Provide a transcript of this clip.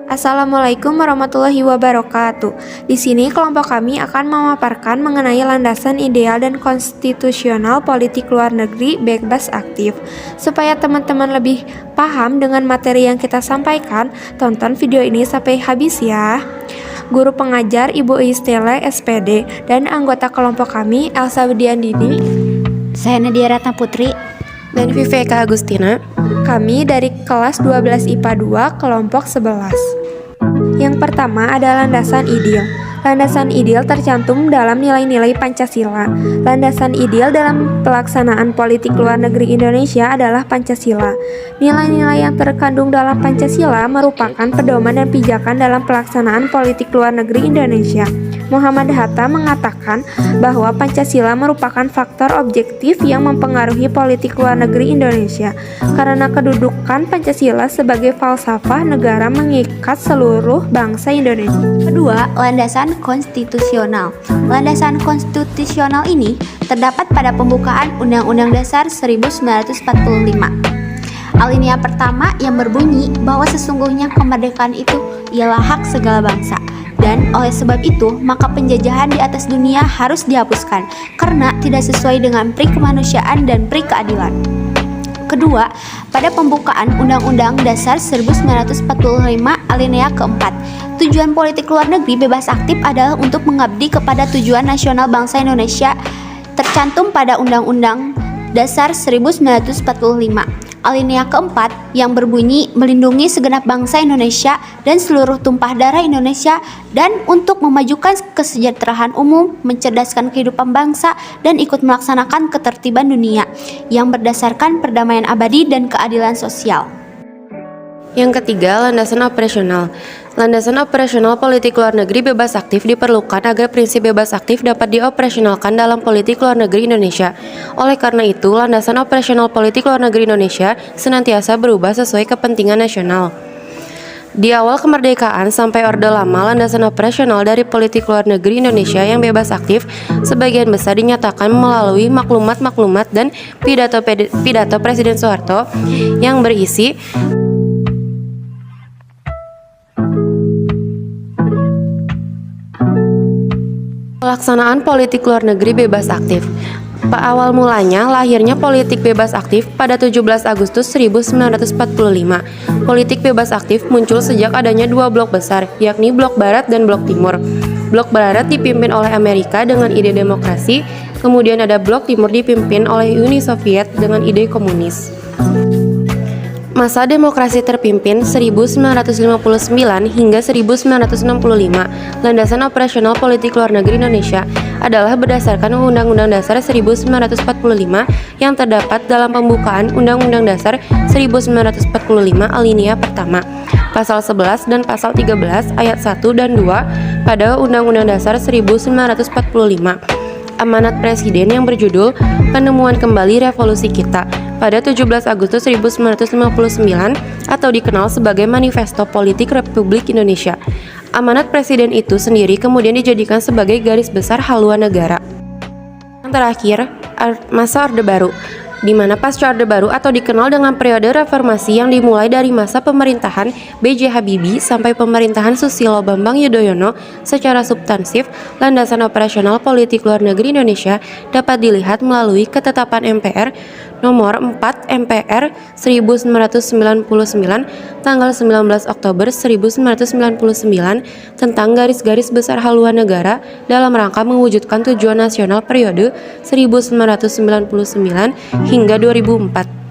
Assalamualaikum warahmatullahi wabarakatuh. Di sini kelompok kami akan memaparkan mengenai landasan ideal dan konstitusional politik luar negeri bebas aktif. Supaya teman-teman lebih paham dengan materi yang kita sampaikan, tonton video ini sampai habis ya. Guru pengajar Ibu Istele SPD dan anggota kelompok kami Elsa Widiandini, Saya Nadia Ratna Putri. dan Viveka Agustina. kami dari kelas 12 IPA 2 kelompok 11. Yang pertama ada landasan ideal. Landasan ideal tercantum dalam nilai-nilai Pancasila. Landasan ideal dalam pelaksanaan politik luar negeri Indonesia adalah Pancasila. Nilai-nilai yang terkandung dalam Pancasila merupakan pedoman dan pijakan dalam pelaksanaan politik luar negeri Indonesia. Muhammad Hatta mengatakan bahwa Pancasila merupakan faktor objektif yang mempengaruhi politik luar negeri Indonesia karena kedudukan Pancasila sebagai falsafah negara mengikat seluruh bangsa Indonesia. Kedua, landasan konstitusional. Landasan konstitusional ini terdapat pada pembukaan Undang-Undang Dasar 1945. Alinea pertama yang berbunyi bahwa sesungguhnya kemerdekaan itu ialah hak segala bangsa. Dan oleh sebab itu, maka penjajahan di atas dunia harus dihapuskan karena tidak sesuai dengan pri kemanusiaan dan pri keadilan. Kedua, pada pembukaan Undang-Undang Dasar 1945 alinea keempat, tujuan politik luar negeri bebas aktif adalah untuk mengabdi kepada tujuan nasional bangsa Indonesia tercantum pada Undang-Undang Dasar 1945. Alinea keempat yang berbunyi melindungi segenap bangsa Indonesia dan seluruh tumpah darah Indonesia dan untuk memajukan kesejahteraan umum, mencerdaskan kehidupan bangsa dan ikut melaksanakan ketertiban dunia yang berdasarkan perdamaian abadi dan keadilan sosial. Yang ketiga, landasan operasional. Landasan operasional politik luar negeri bebas aktif diperlukan agar prinsip bebas aktif dapat dioperasionalkan dalam politik luar negeri Indonesia. Oleh karena itu, landasan operasional politik luar negeri Indonesia senantiasa berubah sesuai kepentingan nasional. Di awal kemerdekaan sampai Orde Lama, landasan operasional dari politik luar negeri Indonesia yang bebas aktif sebagian besar dinyatakan melalui maklumat-maklumat dan pidato Presiden Soeharto yang berisi pelaksanaan politik luar negeri bebas aktif. Awal mulanya lahirnya politik bebas aktif pada 17 Agustus 1945. Politik bebas aktif muncul sejak adanya dua blok besar, yakni blok barat dan blok timur. Blok barat dipimpin oleh Amerika dengan ide demokrasi, kemudian ada blok timur dipimpin oleh Uni Soviet dengan ide komunis. Masa demokrasi terpimpin 1959 hingga 1965. Landasan operasional politik luar negeri Indonesia adalah berdasarkan Undang-Undang Dasar 1945 yang terdapat dalam pembukaan Undang-Undang Dasar 1945 alinea pertama, pasal 11 dan pasal 13 ayat 1 dan 2 pada Undang-Undang Dasar 1945. Amanat Presiden yang berjudul Penemuan Kembali Revolusi Kita pada 17 Agustus 1959 atau dikenal sebagai Manifesto Politik Republik Indonesia. Amanat Presiden itu sendiri kemudian dijadikan sebagai garis besar haluan negara. Yang terakhir, masa Orde Baru, di mana pasca Orde Baru atau dikenal dengan periode reformasi yang dimulai dari masa pemerintahan B.J. Habibie sampai pemerintahan Susilo Bambang Yudhoyono. Secara substansif, landasan operasional politik luar negeri Indonesia dapat dilihat melalui ketetapan MPR nomor 4 MPR 1999 tanggal 19 Oktober 1999 tentang garis-garis besar haluan negara dalam rangka mewujudkan tujuan nasional periode 1999 hingga 2004.